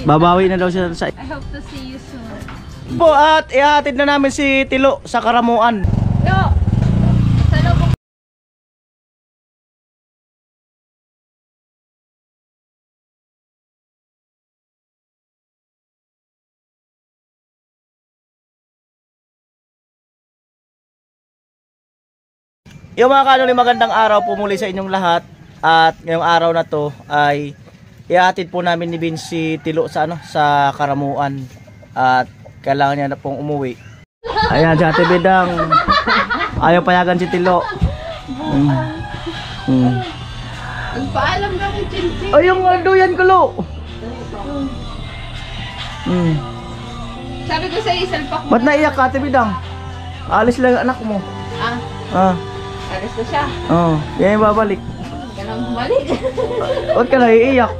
Babawi na daw siya sa... I hope to see you soon. Po, at ihatid na namin si Tilo sa Karamuan. Yo! Sa loob. Yung mga kanoli, magandang araw po muli sa inyong lahat. At ngayong araw na to ay ihatid po namin ni Vince si Tilo sa sa Karamuan. At kailangan niya na pong umuwi. Ayan, si Ate Bidang. Ayaw payagan si Tilo. Nagpaalam na kay Chinchi. Ay, yung duyan ko, Lo. Sabi ko sa isalpak mo. Ba't naiyak ka, Ate Bidang? Alis lang anak mo. Alis na siya. Yan yung babalik. Ka nang bumalik. Huwag ka na iiyak.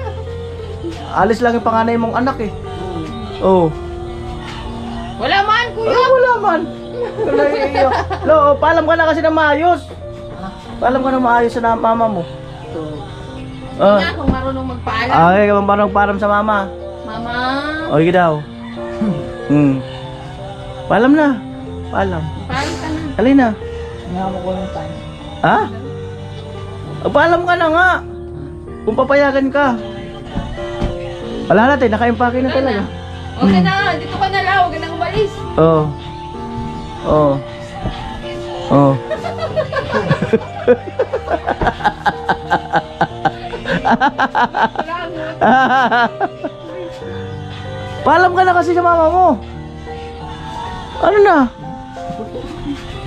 Alis lang yung panganay mong anak eh. Wala man, kuya. Wala man. Huwag ka na iiyak. Lo, paalam ka na kasi na maayos. Paalam ka na maayos sa mama mo. Hindi na akong marunong magpaalam. Okay, marunong paalam sa mama. Mama. Okay daw. Paalam na. Paalam. Paalam ka na. Alin na. Hinama ko ng time. Ha? Paalam ka na nga. Kung papayagan ka. Wala natin, naka-impake na talaga. Okay na, dito ka na lang. Huwag ka na umalis. Paalam ka na kasi sa mama mo. Ano na?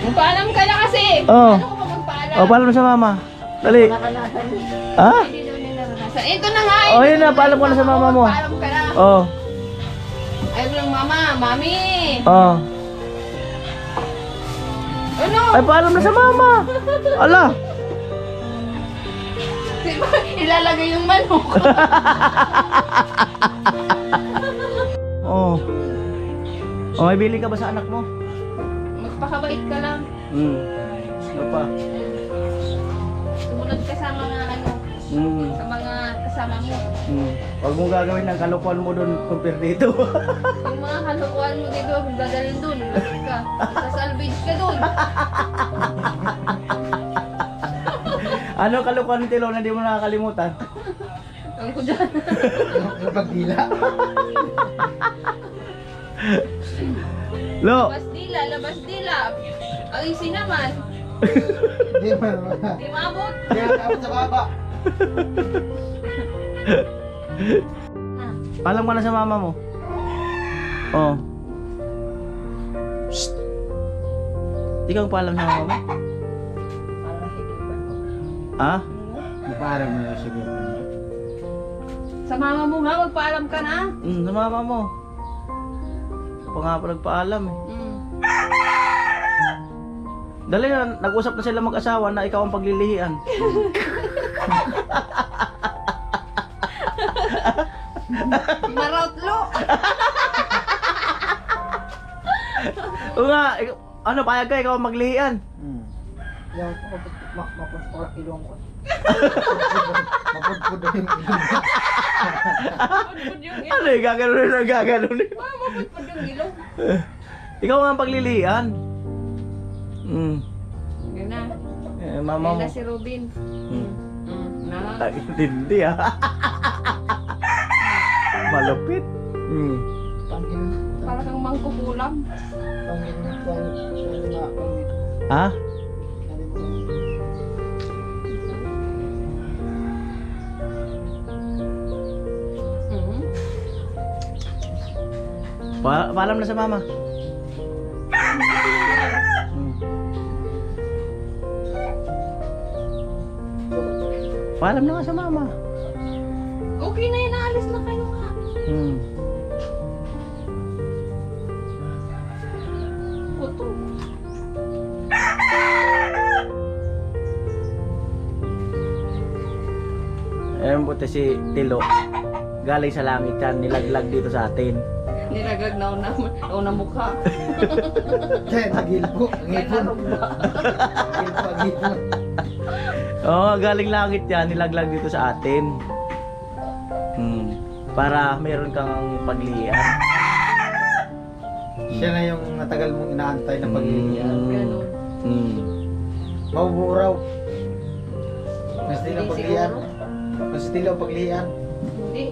Magpaalam ka na kasi. Oo. Ano ko pa magpaalam? Paalam sa mama. Dali. Ha? Hindi daw nila naranasan. Ito na nga. Yun na, paalam ka na sa mama mo. Paalam ka na. Ayaw mo lang mama, mami. Ano? Ay, paalam na sa mama. Ala. Diba, ilalagay yung manok. May bili ka ba sa anak mo? Magpakabait ka lang. Ano pa? Sumunod ka sa mga sa mga kasama mo. Huwag mong gagawin ng kalokohan mo doon compare dito. Yung mga kalokohan mo dito, dadalhin doon. Ka. Sasalvage ka doon. Ano kalokohan ni Tilo na hindi mo nakakalimutan? Ang ko dyan. Yung pagdila. Lo! Labas dila. Ang isi naman. Hindi man. Di maabot. Kaya dapat sa baba. Paalam ka na sa mama mo. Shh. Ikaw paalam sa mama mo. Ha? Parang may sige. Sa mama mo nga, magpaalam ka na. Sa mama mo. Pa nga pa nagpaalam eh. Dali na, nag-usap na sila mag-asawa na ikaw ang paglilihian. Marotlo. O nga, ano, payag ka, ikaw ang maglihian. Yung mapos ilong ko. Mapudpud yung ilong. Ano eh, gaganon na gaganon eh. Mapudpud yung ilong. Ikaw nga ang paglilihian. Yan na. Mama mo. Yan na si Robin. Hindi ah. Malupit. Para kang mangkukulam. Ha? Paalam na sa mama. Paalam na nga sa mama. Okay na yun, naalis na kayo nga. Puto. Ayun, buti si Tilo. Galing sa langit yan, nilaglag dito sa atin. Nilagag na una mukha. Kaya nagilpo. Ngipon. Ngilpo, ngipon. Oo, galing langit yan, nilaglag dito sa atin. para meron kang paglihan. Siya na yung natagal mong inaantay na paglilihan. Ganun. Maubo raw. Mas Hindi tila paglihan. siguro. Mas tila paglihan. Hindi.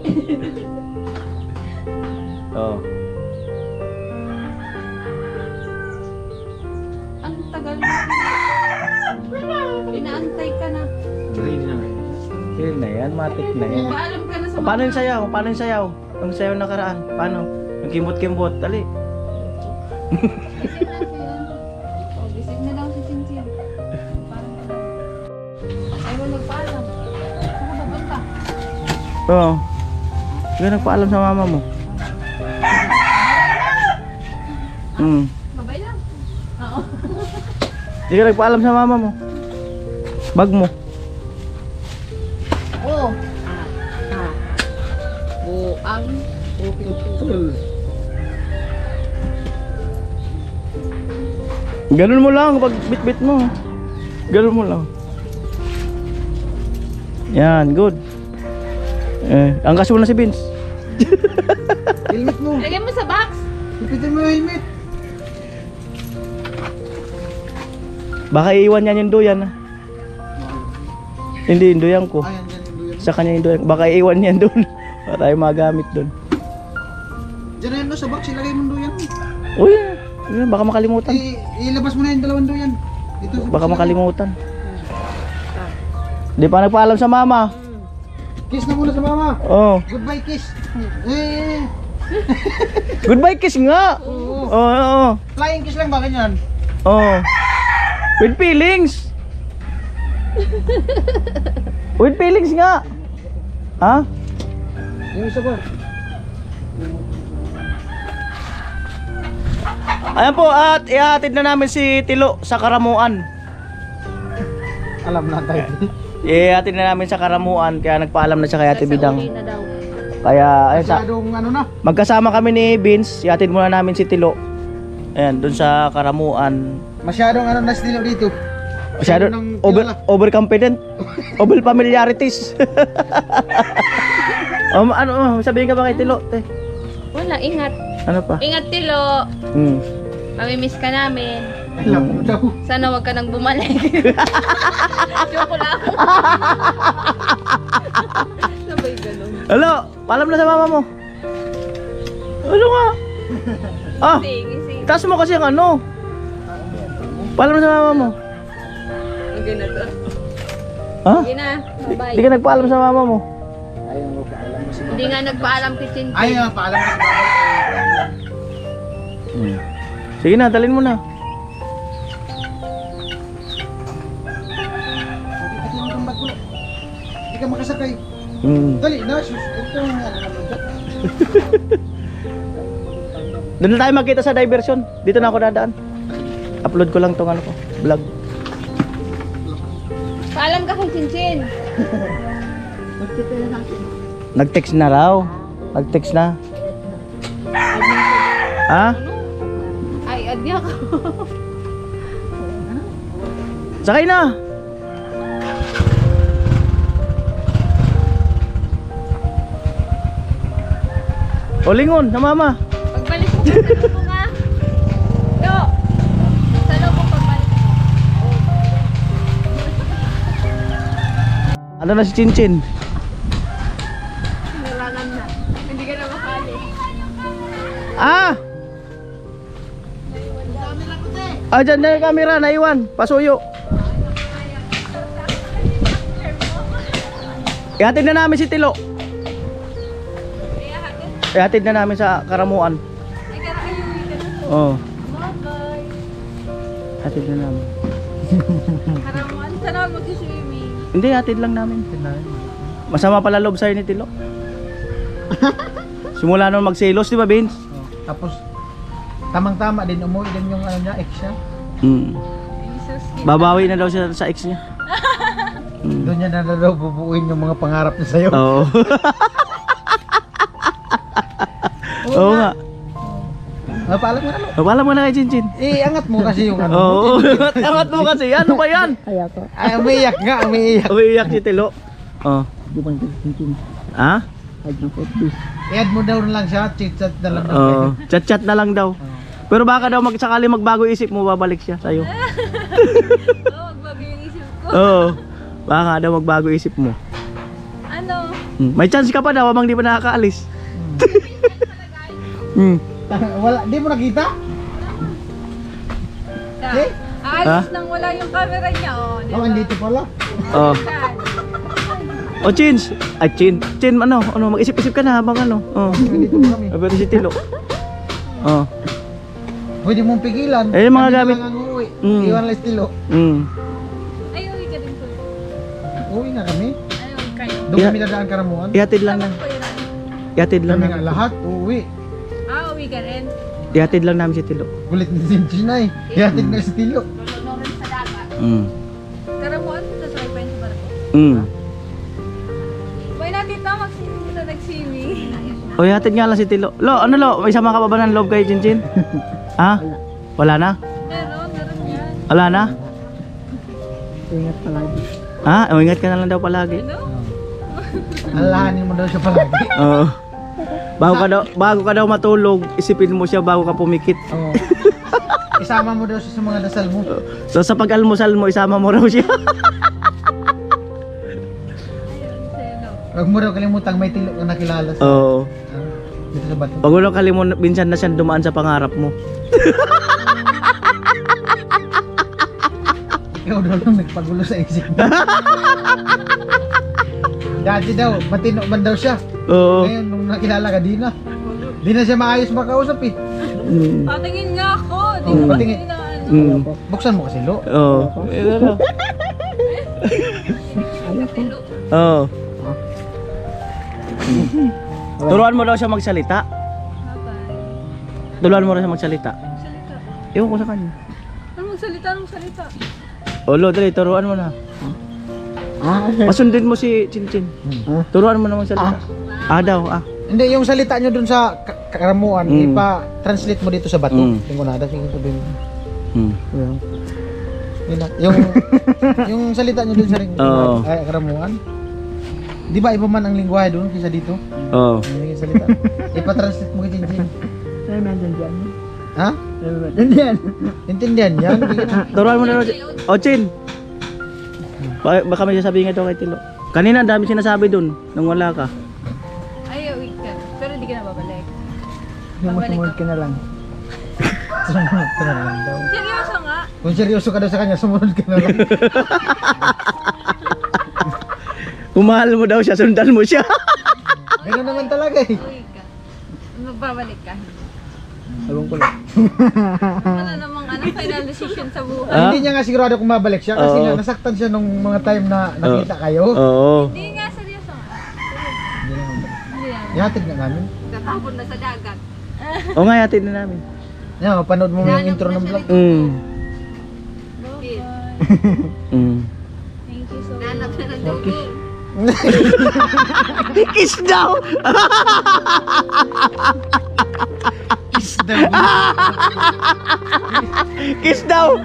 Oh. Ang tagal mo. Inaantay ka na. Ready na ngayon. Yun na yan, matik na yan. Paalam ka na sa Paano yung sayaw? Paano yung sayaw? Ang sayaw nakaraan? Paano? Yung kimbot-kimbot, dali. Gising na siya. O, gising na lang si Chinchin. Parang ka lang. Ayaw nagpaalam. Saan ka pupunta? Oo. Hindi ka nagpaalam sa mama mo. Babay lang. Oo. Hindi ka nagpaalam sa mama mo. Bag mo. Oo. Buang. Ganun mo lang pag bit-bit mo. Ganun mo lang. Yan, good. Angkas mo na si Vince. Helmet mo. Lagyan mo sa box. Ipitin mo yung helmet. Baka iiwan niya yung duyan. Hindi, yung duyan ko. Ayan, dyan yung duyan. Sa kanya yung duyan. Baka iiwan niya doon. Para tayo magamit doon. Dyan na yan, no, sa box, ilagay mo yung duyan. Uy, baka makalimutan. Ilabas mo na yung dalawang duyan. Dito, sa Baka box makalimutan. Di pa nagpaalam sa mama. ilagay. Kiss na muna sa mama. Oh. Goodbye, kiss. Goodbye kiss nga. Oo. Oo, oo. Flying kiss lang ba ganyan? Oh. With feelings. With feelings nga. Ha? Yung isa ba? Ayan po, at ihatid na namin si Tilo sa Karamuan. Alam na tayo. Ihatid na namin sa Karamuan, kaya nagpaalam na siya kay Ate Bidang. Sa uli na daw. Kaya ayun, Masyadong ano na. magkasama kami ni Vince, ihatid muna namin si Tilo. Ayan, dun sa Karamuan. Masyadong ano na stilo dito. Masyado ng overconfident. Over familiarities. Sabihin ka ba kay Tilo? Te? Wala, ingat. Ano pa? Ingat, Tilo. Hmm. Mamimiss ka namin. Alam mo daw. Sana wag ka nang bumalik. Joke lang. Sabay ganun. Hello, paalam na sa mama mo. Ano nga? Ah, Sige. taas mo kasi ang ano. Paalam na sa mama mo. Ang ganito. Ha? Sige na. Bye-bye. Hindi ka nagpaalam sa mama mo. Ayaw mo paalam mo si Hindi nga nagpaalam kay Chinchin. Ayaw nga paalam mo si mama. Sige na, dalhin mo na. Ito yung kambag ko. Hindi ka makasakay. Dali na, sus. Ito yung ano naman. Doon na tayo magkita sa diversion. Dito na ako dadaan. Upload ko lang tong ano ko, vlog. Paalam ka kay Chinchin. Nag-text na raw. Nag-text na. Ha? Ay, adya ka. Sakay na. O lingon, na mama. Pagbalik mo, pasalubong ha. Yo. Pasalubong pagbalik mo. Ano na si Chinchin? Kailangan na. Hindi ka na makali. Ah! Dyan na yung camera, naiwan. Pasuyo. Ihatid na namin si Tilo. Ihatid na namin sa Karamuan. Oo. Bye-bye. Hatid na namin. Karamuan, saan ako mag-swimming? Hindi, hatid lang namin. Masama pala loob sa'yo ni Tilo. Simula nung magselos, di ba Vince? Tapos, tamang-tama din. Umuwi din yung ano niya, ex niya. Jesus. Babawi na daw siya sa ex niya. Doon niya na daw bubuuin yung mga pangarap niya sa'yo. Oo. Oo nga. Paalam mo ano? Paalam mo na kay Chinchin. Angat mo kasi yung ano. Oo. Angat mo kasi. Ano ba yan? Ay, umiiyak nga, umiiyak. Umiiyak si Tilo. Oh. Ha? I-add mo daw lang siya, chat na lang. Oo. Chat-chat na lang daw. Pero baka daw sakali magbago isip mo, babalik siya sa'yo. Oo, magbago yung isip ko. Oo. Baka daw magbago isip mo. Ano? May chance ka pa daw habang di pa nakakaalis. Wala, di mo nakita? Eh? Aalis nang wala yung camera niya, oh. Oh, andito pala. Oh. O Chins. Ay Chin. Chin ano, mag-isip-isip ka na habang ano. Oh. Andito pa kami. Pero si Tilo. Oh. Pwede mong pigilan. Eh, yung mga Kami gamit. na lang ang uuwi. Mm. Iwan lang estilo. Ay, uwi ka din po. Uwi na kami. Ay, uwi kayo. Doon Yeah. kami dadaan Karamuan. Ihatid lang na. Dapat po yun. Ihatid lang Kami nga na. lahat, uuwi. Uwi ka rin. Ihatid lang namin si Tilo. Kulit ni Sinay. Ihatid na estilo. Lolo rin sa dagat. Karamuan, sasakay pa yun sa barko. May natin na, mag-swimming kita nag-swimming. O ihatid nga lang si Tilo. Lo, ano lo? May sama ka pa ba ng loob kay Chinchin? Ha? Wala na? Meron yan. Wala na? Ingat palagi. Ha? O, ingat ka na lang daw palagi. Ano? Alahanin mo daw siya palagi. Oo. Bago ka daw matulog, isipin mo siya bago ka pumikit. Oo. Isama mo daw siya sa mga dasal mo. So sa pag-almusal mo, isama mo raw siya. Ayun, seno. Huwag mo daw kalimutang may tilo na nakilala sa Oo. dito sa bato. Pag ulo kalimutan, minsan na siya dumaan sa pangarap mo. Ikaw daw lang nagpagulo sa isip mo. Dati daw, matino man daw siya. Oo. Ngayon, nung nakilala ka, di na. Di na siya maayos makausap eh. Patingin nga ako. Di Oo, ko patingin. patingin na ano. Buksan mo kasi, Lo. Oo. Oo. Turuan mo daw siya magsalita. Bye-bye. Turuan mo daw siya magsalita. Salita. Ewan ko sa kanya. Ano magsalita? Anong salita? O Lo, dali, turuan mo na. Pasundin mo si Chinchin. Turuan mo na magsalita. Daw. Hindi, yung salita nyo dun sa Karamuan, ipa-translate mo dito sa bato. Mm. Tingunada, sige sabihin mo. Hmm. Yun na. Yung salita nyo dun sa Oo. Karamuan. Di ba iba man ang lingwahe dun kaysa dito? Oo. Yung salita. Ipa-translate mo kay Chinchin. Ay, nandyan dyan. Ha? Nandyan. Intindihan yan? Hindi na. Turuan mo na daw. O Chin. Baka may sasabihin nga daw kay Tilo. Kanina ang dami sinasabi dun nung wala ka. Ay, uwi ka. Pero hindi ka na babalik. Sumunod ka na lang. Sumunod ka na lang daw. Seryoso nga. Kung seryoso ka daw sa kanya, sumunod ka na lang. Kung mahal mo daw siya, sundan mo siya. Ganun naman talaga eh. Uwi ka. Magbabalik ka. Ewan ko lang. Wala namang final decision sa buhay. Ah? Hindi niya nga sigurado kung mabalik siya kasi Oo. nga nasaktan siya nung mga time na nakita kayo. Oo. Hindi nga, seryoso nga. Hindi naman. Hindi yan. Ihatid na namin. Tatapon na sa dagat. O nga, yatin na namin. Yan, panood mo yung intro ng vlog. Bye-bye. Thank you so much. Nanap na ng dugo. Kiss daw! Kiss daw. Kiss daw!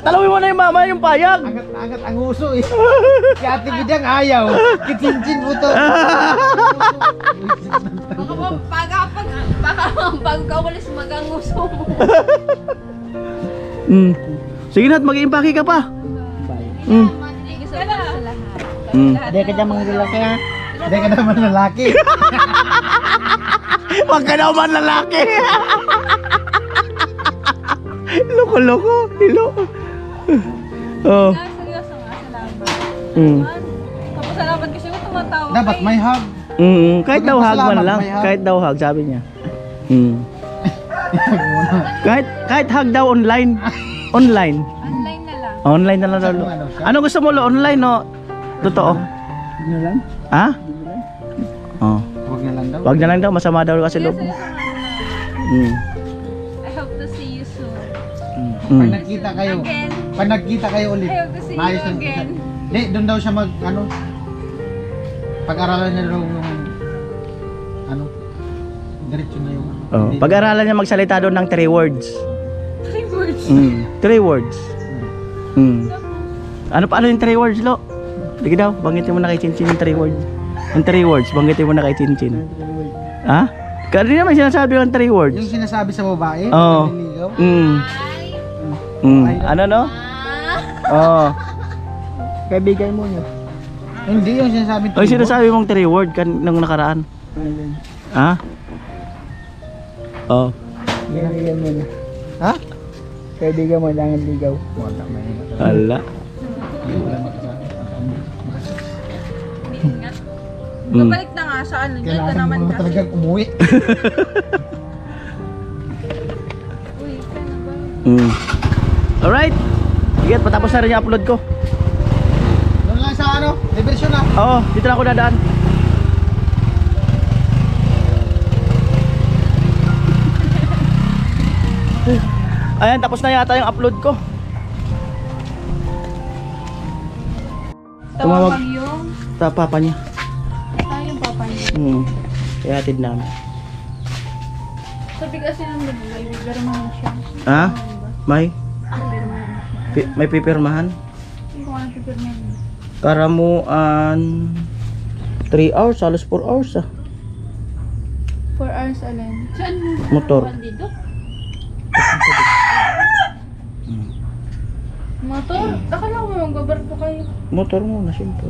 Talawin mo na yung mama yung payag. Angat na angat ang uso eh. Si Ate Bidang ayaw. Kitsin-chin mo to. Baka bago ka umalis maganguso mo. Sige na at mag-iimpake ka pa. Thank you so much sa lahat. Hindi ka dyan mga lalaki ha. Hindi ka naman lalaki. Huwag ka naman lalaki. Loko-loko. Hilo. Oh. Seryoso nga, salamat. Tapos salamat kasi mo tumatawa Dapat may hug. Kahit daw hug man lang. Kahit daw hug, sabi niya. Kahit hug daw online. Online. Online na lang. Online na lang daw. Ano gusto mo lo? Online o? Totoo? Ano lang? Ha? Oh. Huwag na lang daw. Wag na lang daw, masama daw kasi loob mo. Seryoso nga. I hope to see you soon. Pag nagkita kayo. Again. Pag nagkita kayo ulit. I hope to see maayos you lang. again. Hindi, doon daw siya mag, ano, pag-aralan niya daw yung, ano, diretso na yung, Oh. Pag-aralan niya magsalita doon ng 3 words. 3 words. 3 words. Ano yung 3 words, lo? Sige daw, bangitin mo na kay Chinchin yung 3 words. Ang 3 words, banggitin mo na kay Chinchin. Ha? Kanina naman sinasabi ang 3 words. Yung sinasabi sa babae, Oo. naniligaw. Ano no? Oo. Kaibigan mo niya. Hindi yung sinasabi. Ay, sinasabi mong 3 word nung nakaraan. Ha? Oo. Kaibigan mo na. Ha? Kaibigan mo lang ang ligaw. Ala. Babalik na nga sa ano, dyan ka Kailangan naman mo kasi. talagang umuwi. Uy, kaya na ba? Alright. Sige, patapos na rin yung upload ko. Doon lang sa ano, diversyon na. Oo, dito na ako dadaan. Ayan, tapos na yata yung upload ko. Tumawag. Tawag yung, Papa niya. yung papa niya. Kaya hatid namin. Sabi kasi ng lubo, may biglarmahan siya. Ha? May? Biglarmahan. May pipirmahan? Hindi ko alam pipirmahan. Karamuan 3 hours, halos 4 hours 4 hours alin. Saan? Motor. Dito? Motor? Akala ko magbabarko kayo. Motor muna, siyempre.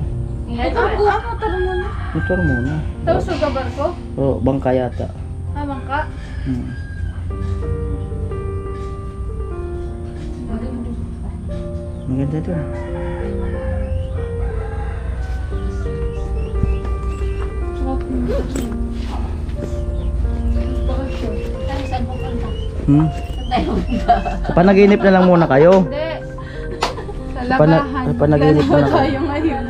Motor muna. Motor muna. Tapos magbabarko? Oo, bangka yata. Habang ka? Maganda to. Panaginip na lang muna kayo. Hindi. Sa lagahan. Panaginip na lang kayo. Tayo ngayon.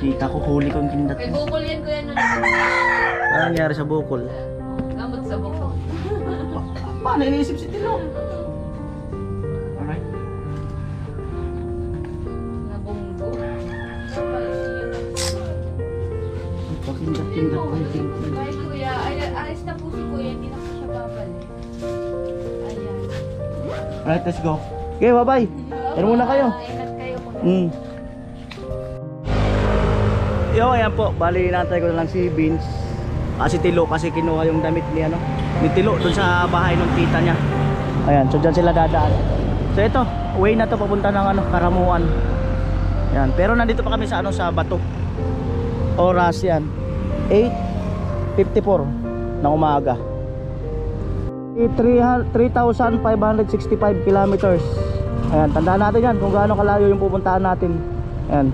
Kita ko huli ko yung kindat May mo. bukol yan kuya nun. Ano nangyari sa bukol? Gamot sa bukol. Paano iniisip si Tino? Alright. Nabunggo. Pakindat-kindat ko yung kindat. Bye kuya. Ay, alis na po si kuya. Hindi na po siya babalik. Ayan. Alright, let's go. Okay, bye-bye. Pero muna kayo. Ingat kayo kuya. Yo, ayan po. Bali, natay ko na lang si Vince. Si Tilo kasi kinuha yung damit ni ano, ni Tilo dun sa bahay ng tita niya. Ayan, so dyan sila dadaan. So ito, way na to papunta ng ano, Karamuan. Ayan, pero nandito pa kami sa ano, sa Bato. Oras yan 8:54 ng umaga. 3,565 kilometers. Ayan, tandaan natin yan kung gaano kalayo yung pupuntahan natin. Ayan.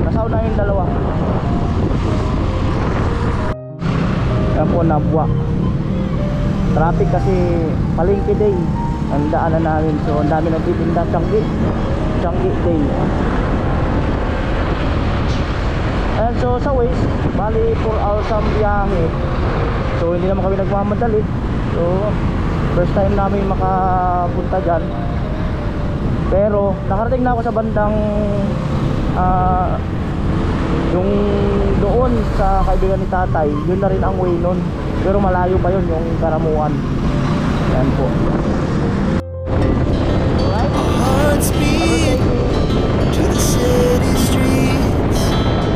Nasaw na yung dalawa. Ayan po, Nabwa. Traffic kasi palengke day ang daanan namin. So ang dami nagtitinda. Changi day. Ayan, so sa Waze bali 4 hours ang biyahe. So hindi naman kami nagmamadali. So first time namin makapunta dyan. Pero nakarating na ako sa bandang yung doon sa kaibigan ni tatay. Yun na rin ang way nun. Pero malayo pa yun yung Karamuan. Yan po. Hearts beat to the city streets.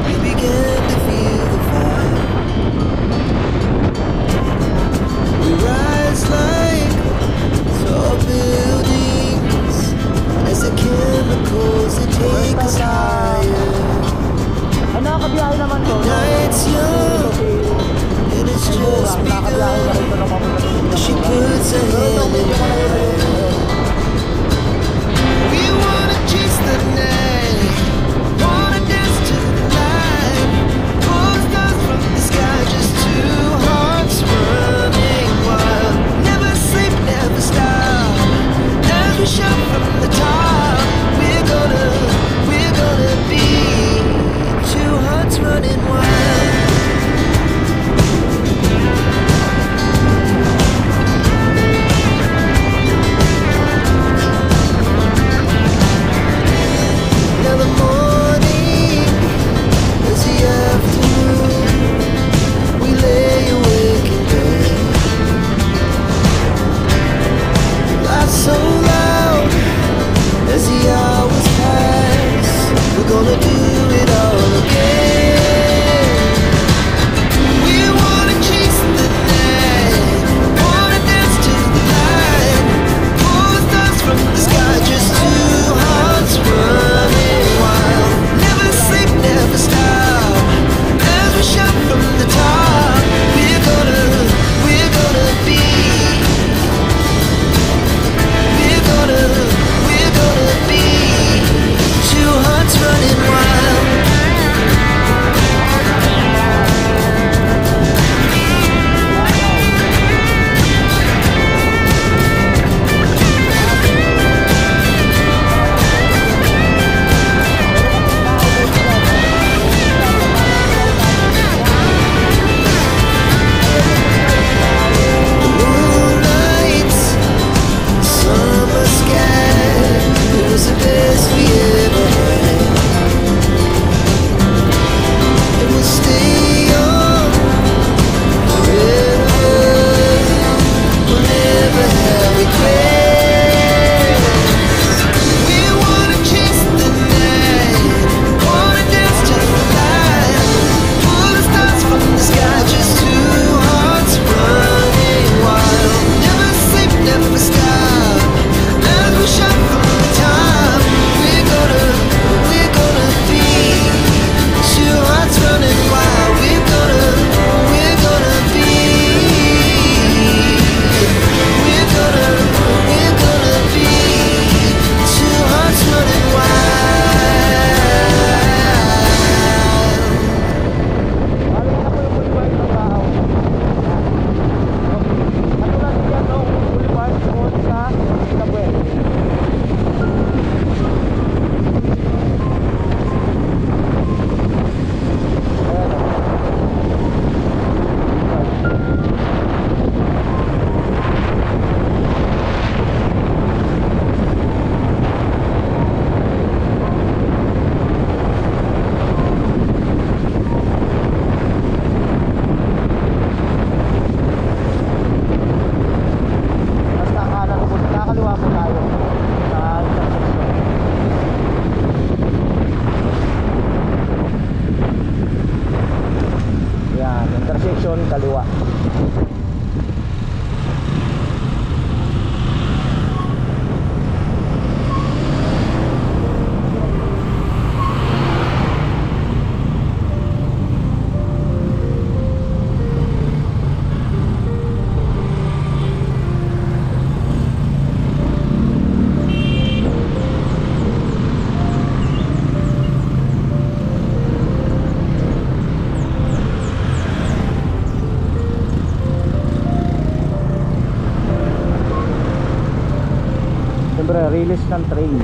We began to feel the fire. We rise like tall buildings as the chemicals that take us higher. Ay, nakakabiyahe naman to. Night's young and it's just begun. She puts her hand in mine. bilis ng train.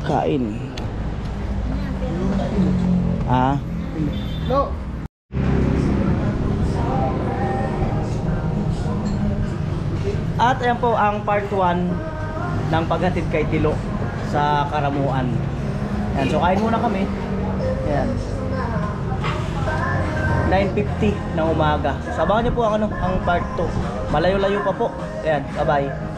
Kain. Ah. No. At ayan po ang part 1 ng paghatid kay Tilo sa Karamuan. Ayan, so kain muna kami. Ayan. 9:50 ng umaga. Sabahan niyo po ang ang part 2. Malayo-layo pa po. Ayan, bye-bye.